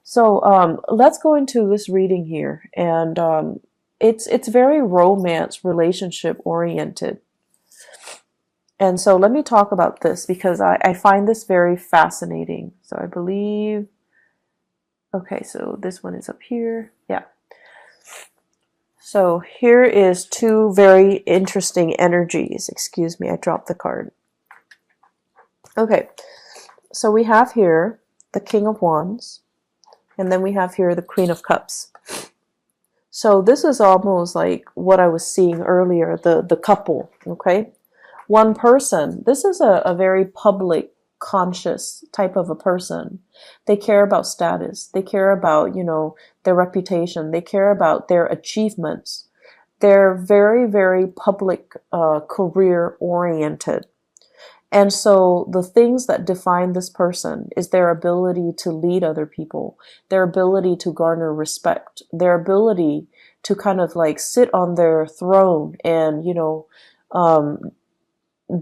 So let's go into this reading here, and it's very romance relationship oriented. And so let me talk about this because I find this very fascinating. So I believe, okay, so this one is up here. Yeah. So here is two very interesting energies. Excuse me, I dropped the card. Okay, so we have here the King of Wands, and then we have here the Queen of Cups. So this is almost like what I was seeing earlier, the couple, okay? One person. This is a very public, conscious type of a person. They care about status. They care about, their reputation. They care about their achievements. They're very, very public, career oriented. And so the things that define this person is their ability to lead other people, their ability to garner respect, their ability to kind of like sit on their throne and, um,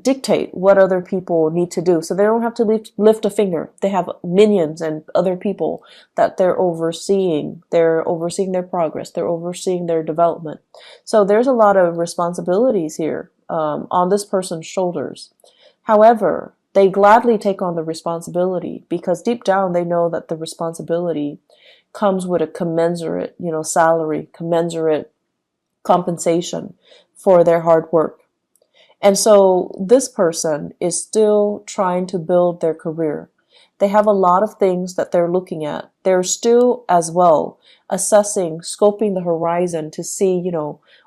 dictate what other people need to do. So they don't have to lift a finger. They have minions and other people that they're overseeing. They're overseeing their progress. They're overseeing their development. So there's a lot of responsibilities here on this person's shoulders. However, they gladly take on the responsibility because deep down they know that the responsibility comes with a commensurate, salary, commensurate compensation for their hard work. And so this person is still trying to build their career. They have a lot of things that they're looking at. They're still as well assessing, scoping the horizon to see,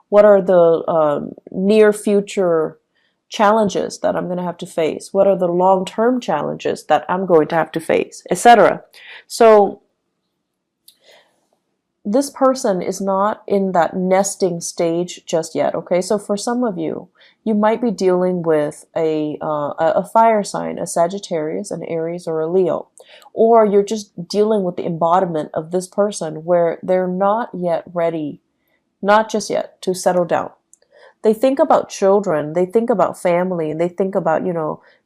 what are the near future challenges that I'm going to have to face? What are the long-term challenges that I'm going to have to face, etc. So this person is not in that nesting stage just yet. Okay, so for some of you, you might be dealing with a fire sign, a Sagittarius, an Aries, or a Leo, or you're just dealing with the embodiment of this person where they're not yet ready, not just yet, to settle down. They think about children, they think about family, and they think about,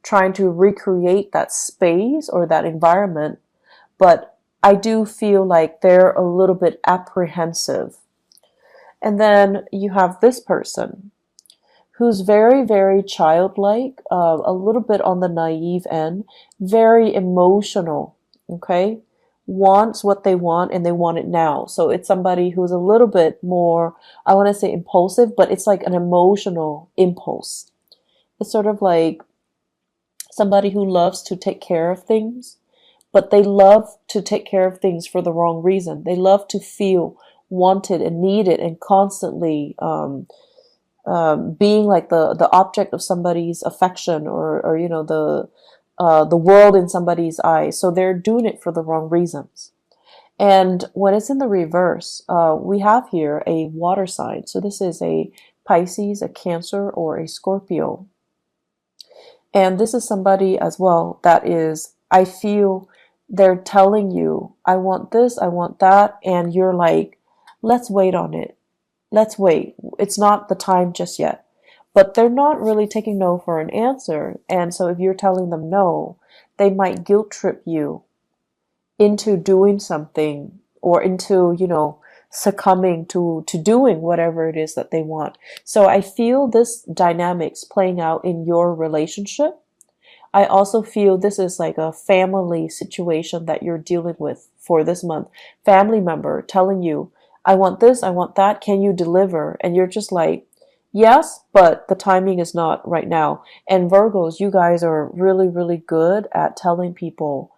trying to recreate that space or that environment. But I do feel like they're a little bit apprehensive. And then you have this person who's very, very childlike, a little bit on the naive end, very emotional, okay? Wants what they want and they want it now. So it's somebody who's a little bit more, I want to say impulsive, but it's like an emotional impulse. It's sort of like somebody who loves to take care of things, but they love to take care of things for the wrong reason. They love to feel wanted and needed and constantly being like the object of somebody's affection or the world in somebody's eyes. So they're doing it for the wrong reasons. And when it's in the reverse, we have here a water sign. So this is a Pisces, a Cancer, or a Scorpio. And this is somebody as well that is, I feel they're telling you, I want this, I want that. And you're like, let's wait on it. Let's wait. It's not the time just yet. But they're not really taking no for an answer. And so if you're telling them no, they might guilt trip you into doing something or into, succumbing to doing whatever it is that they want. So I feel this dynamics playing out in your relationship. I also feel this is like a family situation that you're dealing with for this month. Family member telling you, I want this, I want that, can you deliver? And you're just like, yes, but the timing is not right now. And Virgos, you guys are really, really good at telling people,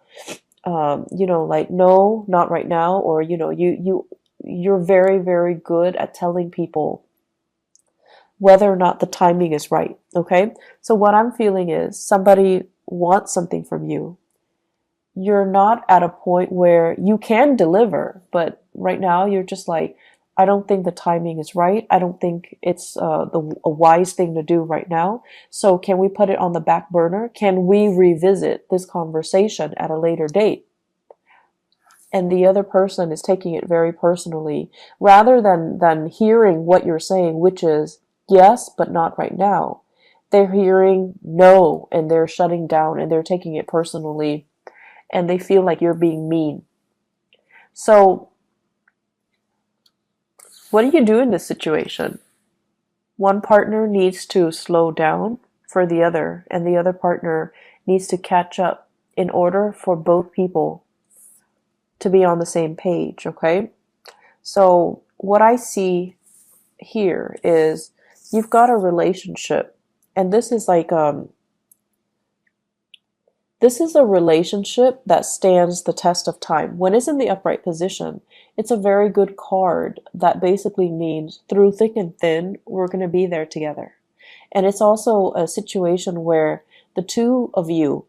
like, no, not right now. Or, you're very, very good at telling people whether or not the timing is right. Okay. So what I'm feeling is somebody wants something from you. You're not at a point where you can deliver, but right now you're just like, I don't think the timing is right. I don't think it's a wise thing to do right now. So can we put it on the back burner? Can we revisit this conversation at a later date? And the other person is taking it very personally, rather than hearing what you're saying, which is yes, but not right now. They're hearing no, and they're shutting down, and they're taking it personally, and they feel like you're being mean. So what do you do in this situation? One partner needs to slow down for the other, and the other partner needs to catch up in order for both people to be on the same page, okay? So what I see here is you've got a relationship, and this is a relationship that stands the test of time. When it's in the upright position, it's a very good card that basically means through thick and thin, we're going to be there together. And it's also a situation where the two of you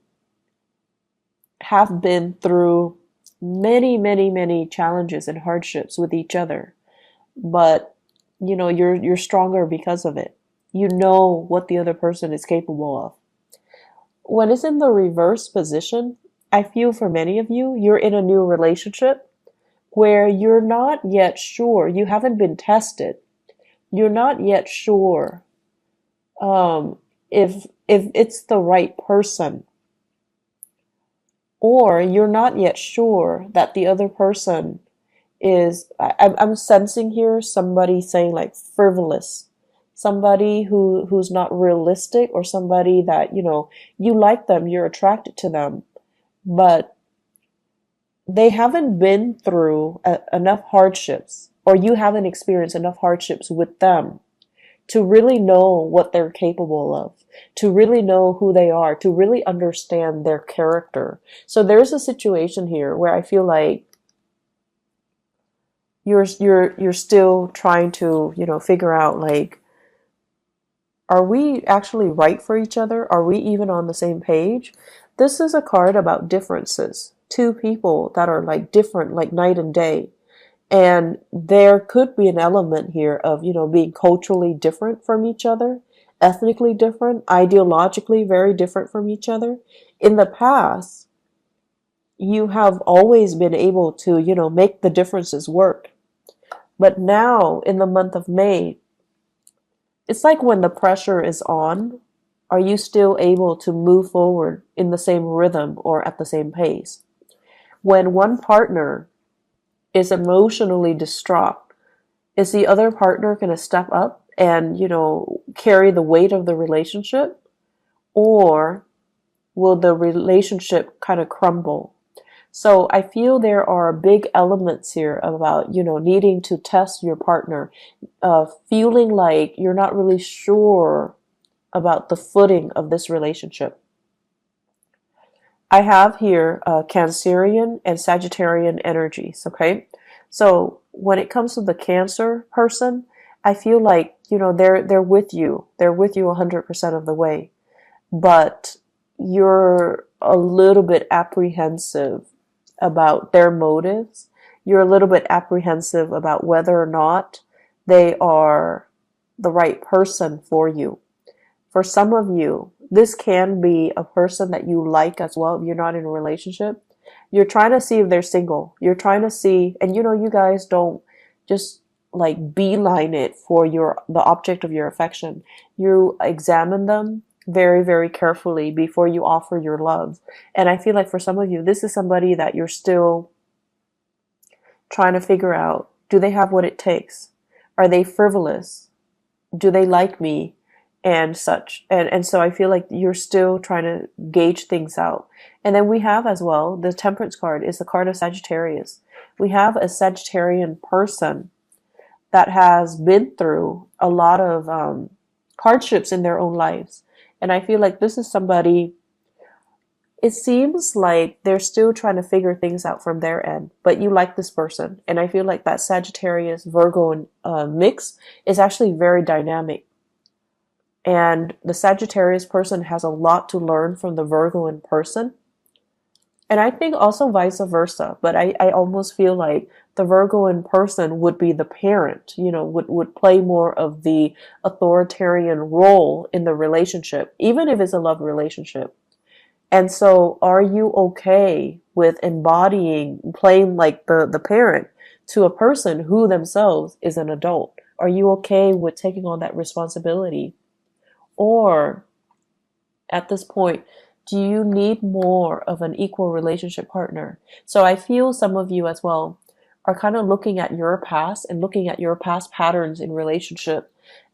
have been through many, many, many challenges and hardships with each other. But you're stronger because of it. You know what the other person is capable of. When it's in the reverse position, I feel for many of you, you're in a new relationship where you're not yet sure, you haven't been tested. You're not yet sure if it's the right person, or you're not yet sure that the other person is. I'm sensing here somebody saying like frivolous, somebody who's not realistic, or somebody that you like them, you're attracted to them, but they haven't been through enough hardships, or you haven't experienced enough hardships with them to really know what they're capable of, to really know who they are, to really understand their character. So there's a situation here where I feel like you're still trying to, figure out, like, are we actually right for each other? Are we even on the same page? This is a card about differences. Two people that are like different, like night and day. And there could be an element here of, being culturally different from each other, ethnically different, ideologically very different from each other. In the past, you have always been able to, make the differences work. But now, in the month of May, it's like when the pressure is on, are you still able to move forward in the same rhythm or at the same pace? When one partner is emotionally distraught, is the other partner going to step up and, carry the weight of the relationship? Or will the relationship kind of crumble? So I feel there are big elements here about, needing to test your partner, feeling like you're not really sure about the footing of this relationship. I have here Cancerian and Sagittarian energies, okay? So when it comes to the Cancer person, I feel like, they're with you. They're with you 100% of the way. But you're a little bit apprehensive about their motives. You're a little bit apprehensive about whether or not they are the right person for you. For some of you, this can be a person that you like as well if you're not in a relationship. You're trying to see if they're single. You're trying to see, and you guys don't just like beeline it for the object of your affection. You examine them very, very carefully before you offer your love. And I feel like for some of you, this is somebody that you're still trying to figure out, do they have what it takes? Are they frivolous? Do they like me? And such. And so I feel like you're still trying to gauge things out. And then we have as well, the Temperance card is the card of Sagittarius. We have a Sagittarian person that has been through a lot of hardships in their own lives. And I feel like this is somebody, it seems like they're still trying to figure things out from their end, but you like this person. And I feel like that Sagittarius Virgo mix is actually very dynamic. And the Sagittarius person has a lot to learn from the Virgo person. And I think also vice versa. But I almost feel like the Virgo person would be the parent, would play more of the authoritarian role in the relationship, even if it's a love relationship. And so are you okay with playing like the parent to a person who themselves is an adult? Are you okay with taking on that responsibility? Or at this point, do you need more of an equal relationship partner? So I feel some of you as well are kind of looking at your past and looking at your past patterns in relationship,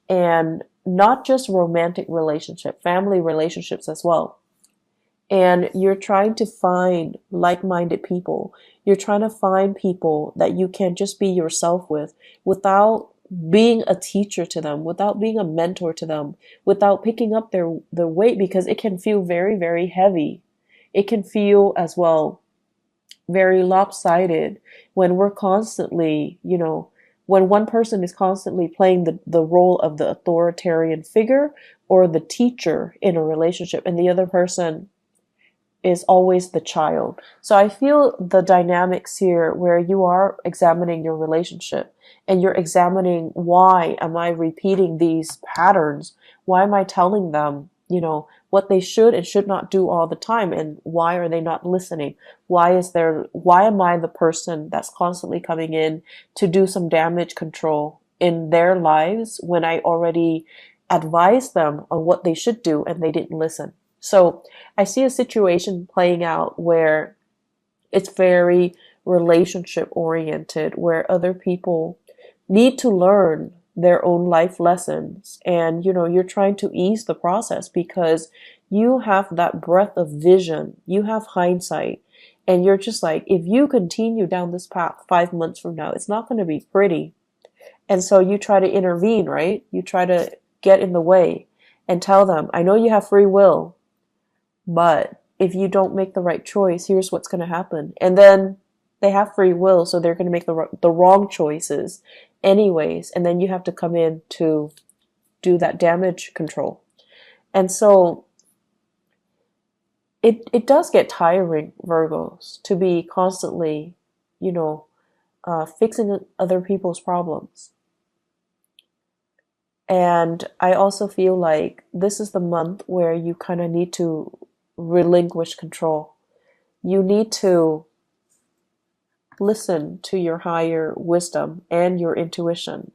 and not just romantic relationship, family relationships as well. And you're trying to find like-minded people. You're trying to find people that you can just be yourself with without being a teacher to them, without being a mentor to them, without picking up their weight, because it can feel very, very heavy. It can feel as well very lopsided when we're constantly, when one person is constantly playing the role of the authoritarian figure or the teacher in a relationship, and the other person is always the child. So I feel the dynamics here where you are examining your relationship and you're examining, why am I repeating these patterns? Why am I telling them, what they should and should not do all the time? And why are they not listening? Why am I the person that's constantly coming in to do some damage control in their lives when I already advised them on what they should do and they didn't listen? So I see a situation playing out where it's very relationship oriented, where other people need to learn their own life lessons. And, you're trying to ease the process because you have that breadth of vision, you have hindsight, and you're just like, if you continue down this path 5 months from now, it's not going to be pretty. And so you try to intervene, right? You try to get in the way and tell them, I know you have free will, but if you don't make the right choice, here's what's going to happen. And then they have free will, so they're going to make the wrong choices anyways. And then you have to come in to do that damage control. And so it does get tiring, Virgos, to be constantly, fixing other people's problems. And I also feel like this is the month where you kind of need to relinquish control. You need to listen to your higher wisdom and your intuition.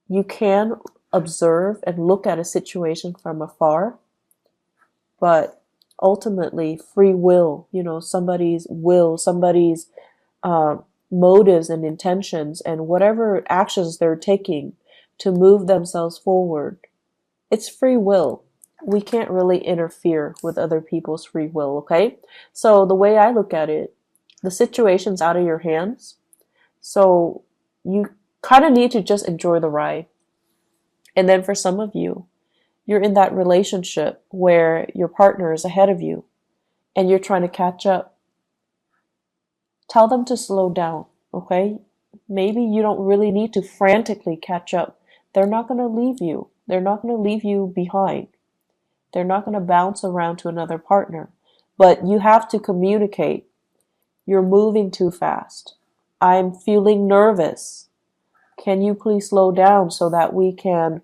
You can observe and look at a situation from afar, but ultimately free will, somebody's motives and intentions and whatever actions they're taking to move themselves forward, it's free will. We can't really interfere with other people's free will, okay? So the way I look at it, the situation's out of your hands. So you kind of need to just enjoy the ride. And then for some of you, you're in that relationship where your partner is ahead of you and you're trying to catch up. Tell them to slow down, okay? Maybe you don't really need to frantically catch up. They're not going to leave you. They're not going to leave you behind. They're not going to bounce around to another partner. But you have to communicate. You're moving too fast. I'm feeling nervous. Can you please slow down so that we can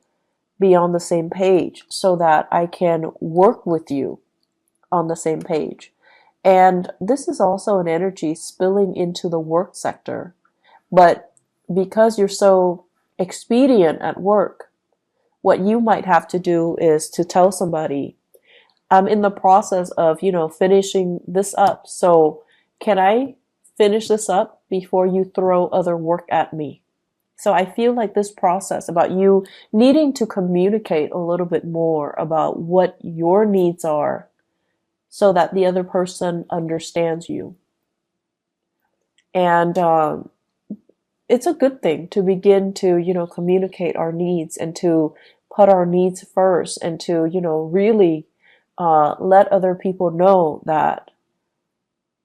be on the same page, so that I can work with you on the same page? And this is also an energy spilling into the work sector. But because you're so expedient at work, what you might have to do is to tell somebody, I'm in the process of, finishing this up. So can I finish this up before you throw other work at me? So I feel like this process about you needing to communicate a little bit more about what your needs are so that the other person understands you. And it's a good thing to begin to, communicate our needs and to put our needs first and to, really let other people know that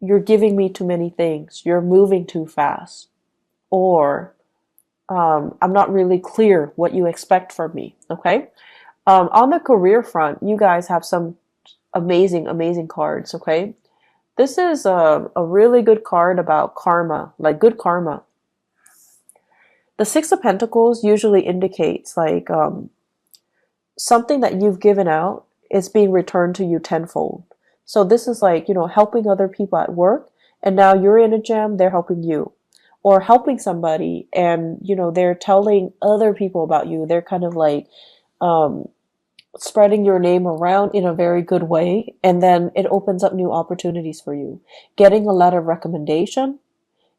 you're giving me too many things, you're moving too fast, or I'm not really clear what you expect from me, okay? On the career front, you guys have some amazing, amazing cards, okay? This is a really good card about karma, like good karma. The Six of Pentacles usually indicates like something that you've given out is being returned to you tenfold. So this is like, helping other people at work, and now you're in a jam, they're helping you. Or helping somebody and, they're telling other people about you. They're kind of like spreading your name around in a very good way. And then it opens up new opportunities for you. Getting a letter of recommendation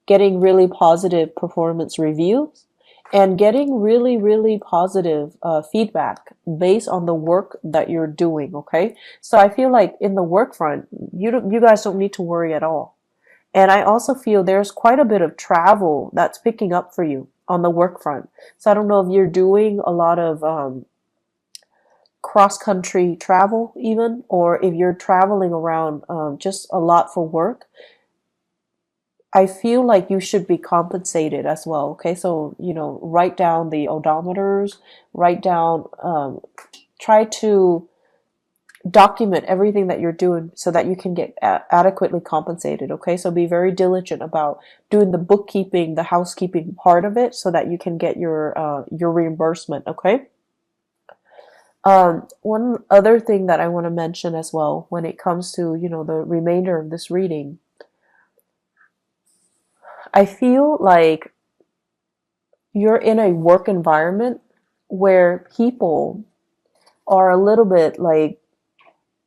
getting really positive performance reviews, and getting really, really positive feedback based on the work that you're doing. Okay, so I feel like in the work front, you guys don't need to worry at all. And I also feel there's quite a bit of travel that's picking up for you on the work front. So I don't know if you're doing a lot of cross country travel, even, or if you're traveling around just a lot for work. I feel like you should be compensated as well. Okay, so write down the odometers, write down, try to document everything that you're doing so that you can get adequately compensated. Okay, so be very diligent about doing the bookkeeping, the housekeeping part of it, so that you can get your reimbursement. Okay. One other thing that I want to mention as well when it comes to the remainder of this reading, I feel like you're in a work environment where people are a little bit like,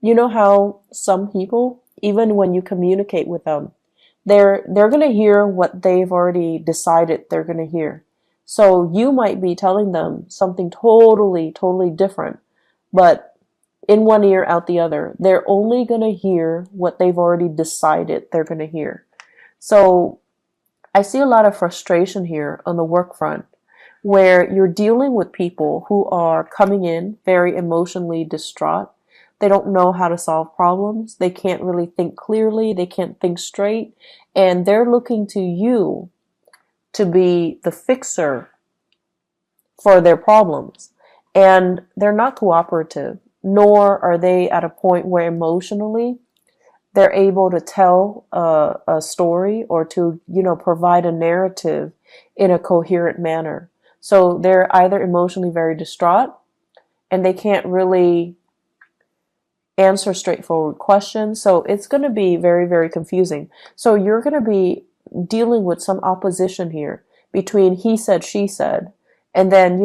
how some people, even when you communicate with them, they're going to hear what they've already decided they're going to hear. So you might be telling them something totally, totally different, but in one ear, out the other. They're only going to hear what they've already decided they're going to hear. So I see a lot of frustration here on the work front, where you're dealing with people who are coming in very emotionally distraught. They don't know how to solve problems. They can't really think clearly. They can't think straight. And they're looking to you to be the fixer for their problems. And they're not cooperative, nor are they at a point where emotionally they're able to tell a story or to, provide a narrative in a coherent manner. So they're either emotionally very distraught and they can't really answer straightforward questions. So it's going to be very, very confusing. So you're going to be dealing with some opposition here between he said, she said, and then,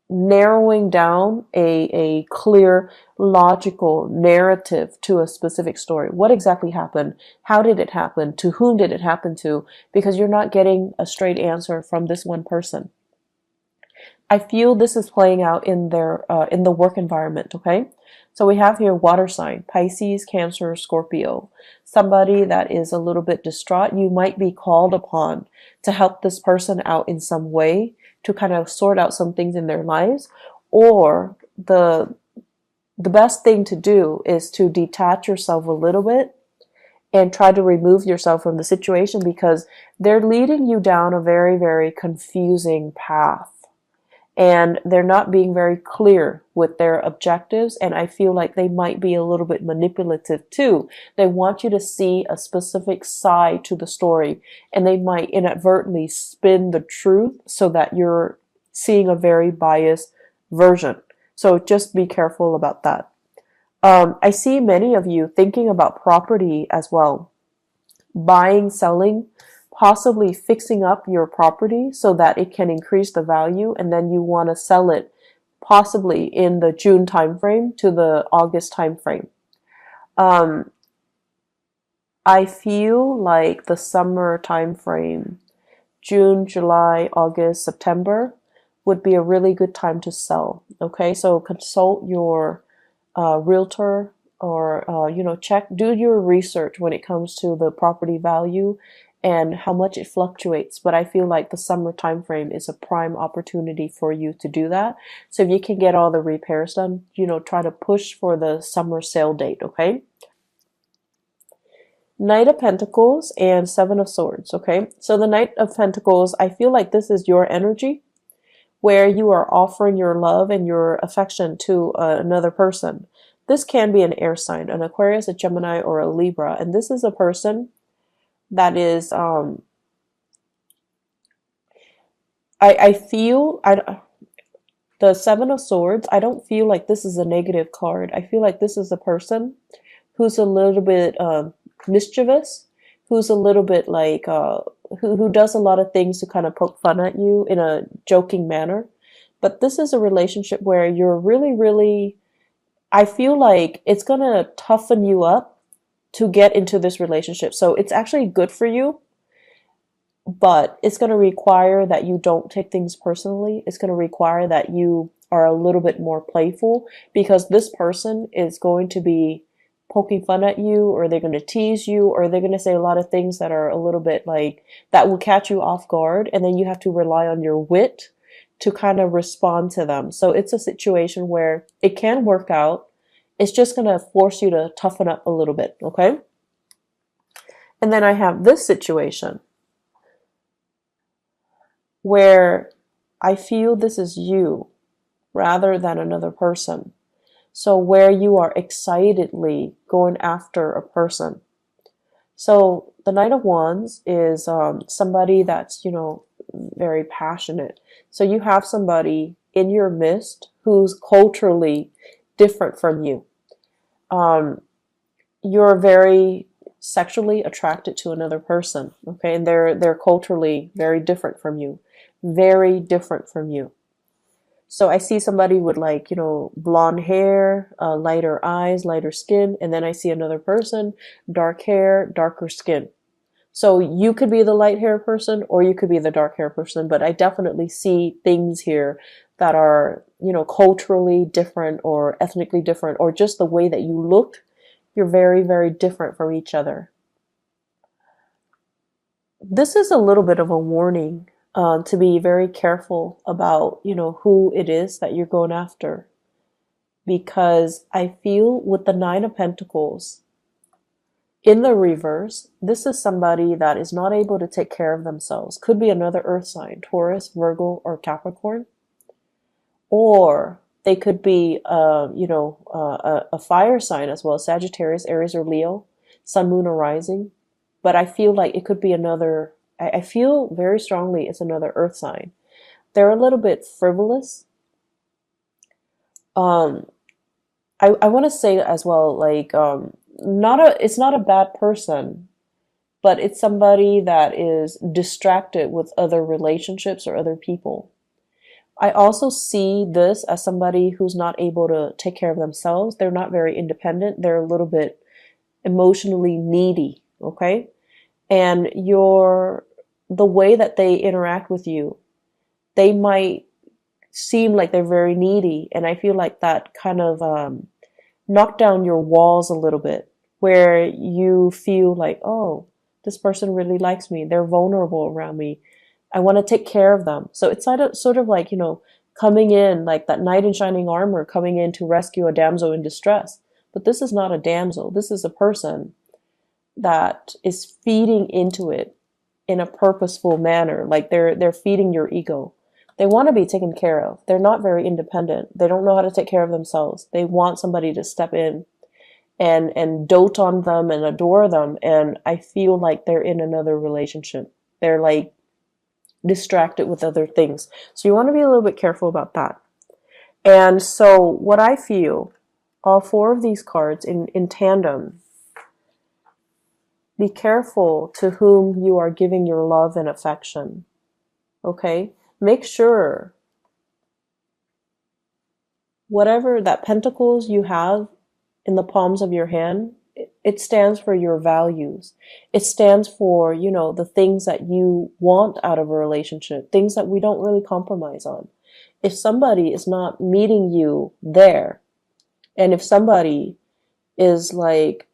narrowing down a clear, logical narrative to a specific story. What exactly happened? How did it happen? To whom did it happen to? Because you're not getting a straight answer from this one person. I feel this is playing out in the work environment. Okay, so we have here water sign: Pisces, Cancer, Scorpio. Somebody that is a little bit distraught. You might be called upon to help this person out in some way, to kind of sort out some things in their lives, or the best thing to do is to detach yourself a little bit and try to remove yourself from the situation, because they're leading you down a very, very confusing path. And they're not being very clear with their objectives, and I feel like they might be a little bit manipulative too. They want you to see a specific side to the story, and they might inadvertently spin the truth so that you're seeing a very biased version. So just be careful about that. I see many of you thinking about property as well. Buying, selling, possibly fixing up your property so that it can increase the value, and then you want to sell it possibly in the June timeframe to the August timeframe. I feel like the summer timeframe, June, July, August, September, would be a really good time to sell. Okay, so consult your realtor, or do your research when it comes to the property value and how much it fluctuates. But I feel like the summer time frame is a prime opportunity for you to do that. So if you can get all the repairs done, try to push for the summer sale date. Okay. Knight of Pentacles and Seven of Swords. Okay, so the Knight of Pentacles, I feel like this is your energy, where you are offering your love and your affection to another person. This can be an air sign, an Aquarius, a Gemini, or a Libra. And this is a person that is, I feel, the Seven of Swords, I don't feel like this is a negative card. I feel like this is a person who's a little bit mischievous, who's a little bit like, who does a lot of things to kind of poke fun at you in a joking manner. But this is a relationship where you're really, really, I feel like it's going to toughen you up to get into this relationship. So it's actually good for you, but it's going to require that you don't take things personally. It's going to require that you are a little bit more playful, because this person is going to be poking fun at you, or they're going to tease you, or they're going to say a lot of things that are a little bit like that will catch you off guard, and then you have to rely on your wit to kind of respond to them. So it's a situation where it can work out. It's just going to force you to toughen up a little bit, okay? And then I have this situation where I feel this is you rather than another person. So where you are excitedly going after a person. So the Knight of Wands is somebody that's, very passionate. So you have somebody in your midst who's culturally different from you. You're very sexually attracted to another person, okay? And they're culturally very different from you. Very different from you. So I see somebody with blonde hair, lighter eyes, lighter skin, and then I see another person, dark hair, darker skin. So you could be the light hair person or you could be the dark hair person, but I definitely see things here that are, culturally different or ethnically different, or just the way that you look, you're very, very different from each other. This is a little bit of a warning. To be very careful about, who it is that you're going after. Because I feel with the Nine of Pentacles, in the reverse, this is somebody that is not able to take care of themselves. Could be another earth sign, Taurus, Virgo, or Capricorn. Or they could be, a fire sign as well, Sagittarius, Aries, or Leo, Sun, Moon, or Rising. But I feel like it could be another, I feel very strongly it's another earth sign. They're a little bit frivolous. I want to say as well, it's not a bad person, but it's somebody that is distracted with other relationships or other people. I also see this as somebody who's not able to take care of themselves. They're not very independent. They're a little bit emotionally needy, okay? And the way that they interact with you, they might seem like they're very needy. And I feel like that kind of knocked down your walls a little bit, where you feel like, oh, this person really likes me. They're vulnerable around me. I want to take care of them. So it's sort of like, coming in like that knight in shining armor, coming in to rescue a damsel in distress. But this is not a damsel. This is a person that is feeding into it in a purposeful manner. Like they're feeding your ego. They want to be taken care of. They're not very independent. They don't know how to take care of themselves. They want somebody to step in and dote on them and adore them. And I feel like they're in another relationship. They're like distracted with other things. So you want to be a little bit careful about that. And so what I feel, all four of these cards in tandem, be careful to whom you are giving your love and affection. Okay? Make sure whatever that pentacles you have in the palms of your hand, it stands for your values. It stands for, the things that you want out of a relationship, things that we don't really compromise on. If somebody is not meeting you there, and if somebody is like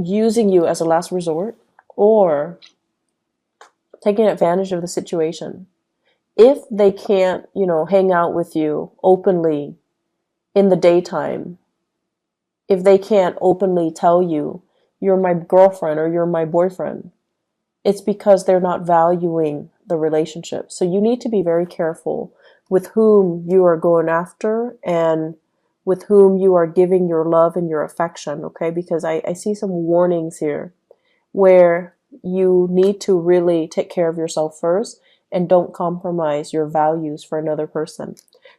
using you as a last resort or taking advantage of the situation, if they can't, hang out with you openly in the daytime, if they can't openly tell you, you're my girlfriend or you're my boyfriend, it's because they're not valuing the relationship. So you need to be very careful with whom you are going after and with whom you are giving your love and your affection, okay? Because I see some warnings here where you need to really take care of yourself first and don't compromise your values for another person.